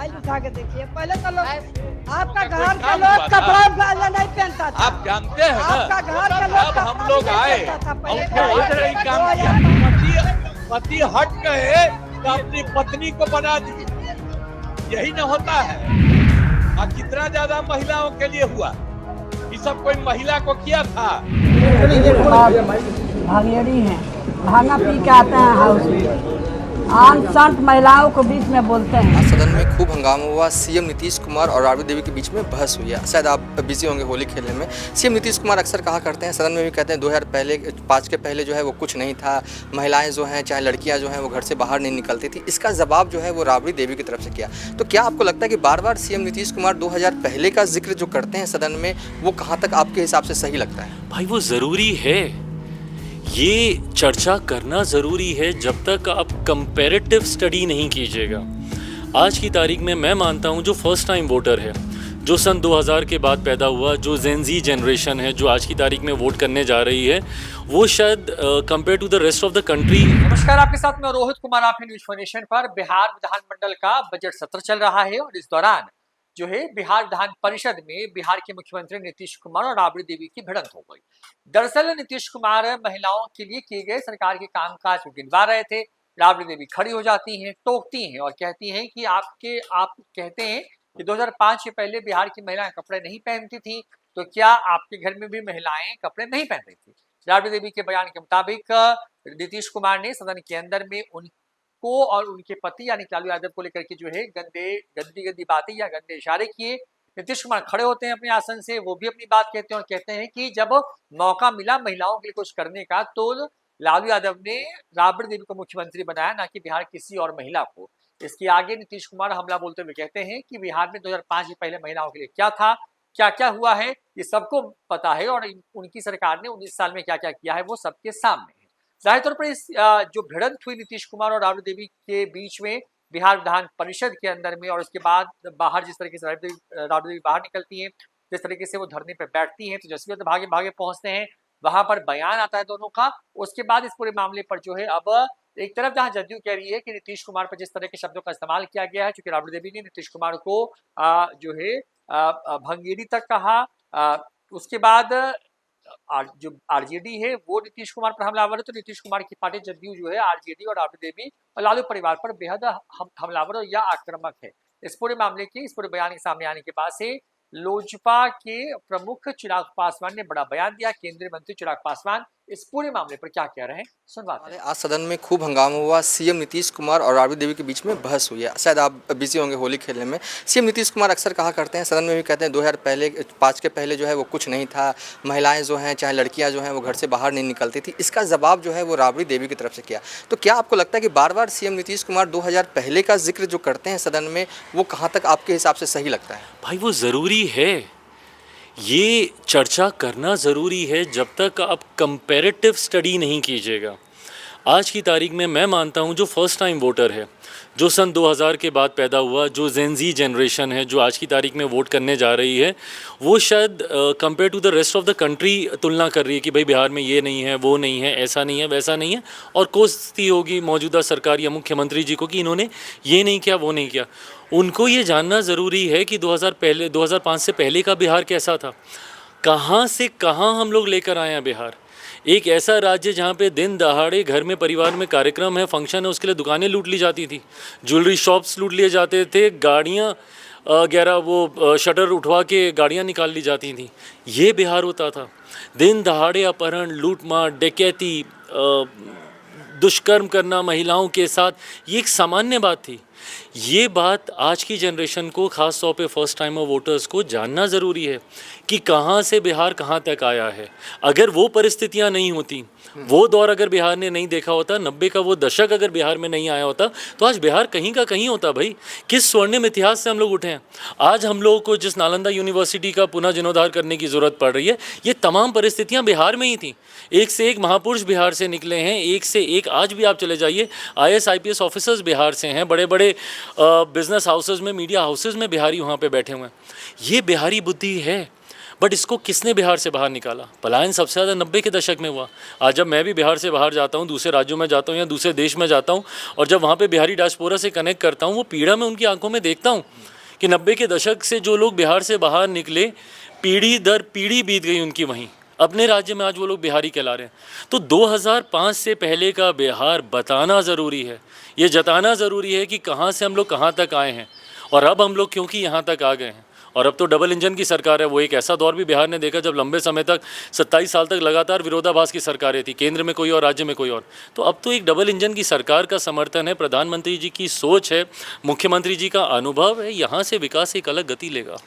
Mobile उठा के देखिए। पहले तो लोग आपका घर का लोग कपड़ा नहीं पहनता था। आप जानते हैं ना, आपका घर का लोग जब हम लोग आए और ही काम किया, पति हट गए तो अपनी पत्नी को बना दी, यही न होता है। और कितना ज्यादा महिलाओं के लिए हुआ, ये सब कोई महिला को किया था। भागेड़ी हैं, भांगा पी के आते हैं हाउस में, आम संत महिलाओं को बीच में बोलते हैं। आज सदन में खूब हंगामा हुआ। सीएम नीतीश कुमार और राबड़ी देवी के बीच में बहस हुई है। शायद आप बिजी होंगे होली खेलने में। सीएम नीतीश कुमार अक्सर कहा करते हैं, सदन में भी कहते हैं 2005 के पहले जो है वो कुछ नहीं था, महिलाएं जो हैं चाहे लड़कियां जो हैं वो घर से बाहर नहीं निकलती थी। इसका जवाब जो है वो राबड़ी देवी की तरफ से किया। तो क्या आपको लगता है कि बार बार सीएम नीतीश कुमार 2000 पहले का जिक्र जो करते हैं सदन में, वो कहाँ तक आपके हिसाब से सही लगता है? भाई वो ज़रूरी है, ये चर्चा करना ज़रूरी है जब तक आप कंपैरेटिव स्टडी नहीं कीजिएगा। आज की तारीख में मैं मानता हूँ जो फर्स्ट टाइम वोटर है, जो सन 2000 के बाद पैदा हुआ, जो जेनजी जनरेशन है, जो आज की तारीख में वोट करने जा रही है, वो शायद compare to the rest of the country. नमस्कार, आपके साथ मैं रोहित कुमार, आप न्यूज फोनेशन पर। बिहार विधानमंडल का बजट सत्र चल रहा है और इस दौरान जो है बिहार विधान परिषद में बिहार के मुख्यमंत्री नीतीश कुमार और राबड़ी देवी की भिड़ंत हो गई। दरअसल नीतीश कुमार महिलाओं के लिए किए गए सरकार के कामकाज को गिनवा रहे थे। राबड़ी देवी खड़ी हो जाती हैं, टोकती हैं और कहती हैं कि आप कहते हैं कि 2005 से पहले बिहार की महिलाएं कपड़े नहीं पहनती थी, तो क्या आपके घर में भी महिलाएं कपड़े नहीं पहन रही थी? राबड़ी देवी के बयान के मुताबिक नीतीश कुमार ने सदन के अंदर में को और उनके पति यानी लालू यादव को लेकर के जो है गंदी बातें या गंदे इशारे किए। नीतीश कुमार खड़े होते हैं अपने आसन से, वो भी अपनी बात कहते हैं और कहते हैं कि जब मौका मिला महिलाओं के लिए कुछ करने का तो लालू यादव ने राबड़ी देवी को मुख्यमंत्री बनाया, ना कि बिहार किसी और महिला को। इसके आगे नीतीश कुमार हमला बोलते हुए कहते हैं कि बिहार में 2005 से पहले महिलाओं के लिए क्या था, क्या क्या हुआ है, ये सबको पता है और उनकी सरकार ने 19 साल में क्या क्या किया है वो सबके सामने है। जाहिर तौर पर इस जो भिड़ंत हुई नीतीश कुमार और राबड़ी देवी के बीच में बिहार विधान परिषद के अंदर में, और उसके बाद बाहर जिस तरीके से राबड़ी देवी बाहर निकलती हैं, जिस तरीके से वो धरने पर बैठती हैं, तेजस्वी तो भागे भागे पहुंचते हैं, वहां पर बयान आता है दोनों का। उसके बाद इस पूरे मामले पर जो है अब एक तरफ जहां जदयू कह रही है कि नीतीश कुमार पर जिस तरह के शब्दों का इस्तेमाल किया गया है, चूंकि राबड़ी देवी ने नीतीश कुमार को जो है भंगेरी तक कहा, उसके बाद जो आरजेडी है वो नीतीश कुमार पर हमलावर है, तो नीतीश कुमार की पार्टी जदयू जो है आरजेडी और राबड़ी देवी और लालू परिवार पर बेहद हमलावर या आक्रामक है। इस पूरे मामले के इस पूरे बयान के सामने आने के बाद से लोजपा के प्रमुख चिराग पासवान ने बड़ा बयान दिया। केंद्रीय मंत्री चिराग पासवान इस पूरे मामले पर क्या कह रहे हैं, सुनवाते हैं। आज सदन में खूब हंगामा हुआ। सीएम नीतीश कुमार और राबड़ी देवी के बीच में बहस हुई है। शायद आप बिजी होंगे होली खेलने में। सीएम नीतीश कुमार अक्सर कहा करते हैं, सदन में भी कहते हैं 2005 के पहले जो है वो कुछ नहीं था, महिलाएं जो हैं चाहे लड़कियां जो हैं वो घर से बाहर नहीं निकलती थी। इसका जवाब जो है वो राबड़ी देवी की तरफ से किया। तो क्या आपको लगता है कि बार बार सीएम नीतीश कुमार 2000 पहले का जिक्र जो करते हैं सदन में, वो कहाँ तक आपके हिसाब से सही लगता है? भाई वो ज़रूरी है, ये चर्चा करना ज़रूरी है जब तक आप कंपैरेटिव स्टडी नहीं कीजिएगा। आज की तारीख में मैं मानता हूँ जो फर्स्ट टाइम वोटर है, जो सन 2000 के बाद पैदा हुआ, जो जेनजी जनरेशन है, जो आज की तारीख में वोट करने जा रही है, वो शायद compare to the rest of the country तुलना कर रही है कि भाई बिहार में ये नहीं है, वो नहीं है, ऐसा नहीं है, वैसा नहीं है, और कोसती होगी मौजूदा सरकार या मुख्यमंत्री जी को कि इन्होंने ये नहीं किया, वो नहीं किया। उनको ये जानना ज़रूरी है कि 2005 से पहले का बिहार कैसा था, कहाँ से कहाँ हम लोग लेकर आए हैं बिहार। एक ऐसा राज्य जहाँ पे दिन दहाड़े घर में परिवार में कार्यक्रम है, फंक्शन है, उसके लिए दुकानें लूट ली जाती थी, ज्वेलरी शॉप्स लूट लिए जाते थे, गाड़ियाँ 11 वो शटर उठवा के गाड़ियाँ निकाल ली जाती थी। ये बिहार होता था। दिन दहाड़े अपहरण, लूटमार, डकैती, दुष्कर्म करना महिलाओं के साथ, ये एक सामान्य बात थी। ये बात आज की जनरेशन को, ख़ास तौर पे फर्स्ट टाइमर वोटर्स को जानना ज़रूरी है कि कहाँ से बिहार कहाँ तक आया है। अगर वो परिस्थितियाँ नहीं होती, वो दौर अगर बिहार ने नहीं देखा होता, 90 का वो दशक अगर बिहार में नहीं आया होता, तो आज बिहार कहीं का कहीं होता। भाई किस स्वर्णिम इतिहास से हम लोग उठे हैं। आज हम लोगों को जिस नालंदा यूनिवर्सिटी का पुनः जीर्णोद्धार करने की ज़रूरत पड़ रही है, ये तमाम परिस्थितियाँ बिहार में ही थी। एक से एक महापुरुष बिहार से निकले हैं, एक से एक आज भी आप चले जाइए IAS IPS ऑफिसर्स बिहार से हैं, बड़े बड़े बिजनेस हाउसेज में, मीडिया हाउसेज में बिहारी वहाँ पे बैठे हुए हैं। ये बिहारी बुद्धि है। बट इसको किसने बिहार से बाहर निकाला? पलायन सबसे ज़्यादा 90 के दशक में हुआ। आज जब मैं भी बिहार से बाहर जाता हूँ, दूसरे राज्यों में जाता हूँ या दूसरे देश में जाता हूँ, और जब वहाँ पे बिहारी डायस्पोरा से कनेक्ट करता हूँ, वो पीड़ा मैं उनकी आंखों में देखता हूँ कि 90 के दशक से जो लोग बिहार से बाहर निकले, पीढ़ी दर पीढ़ी बीत गई उनकी, वहीं अपने राज्य में आज वो लोग बिहारी कहला रहे हैं। तो 2005 से पहले का बिहार बताना ज़रूरी है, ये जताना ज़रूरी है कि कहाँ से हम लोग कहाँ तक आए हैं, और अब हम लोग क्योंकि यहाँ तक आ गए हैं। और अब तो डबल इंजन की सरकार है। वो एक ऐसा दौर भी बिहार ने देखा जब लंबे समय तक 27 साल तक लगातार विरोधाभास की सरकारें थी, केंद्र में कोई और राज्य में कोई और। तो अब तो एक डबल इंजन की सरकार का समर्थन है, प्रधानमंत्री जी की सोच है, मुख्यमंत्री जी का अनुभव है, यहाँ से विकास एक अलग गति लेगा।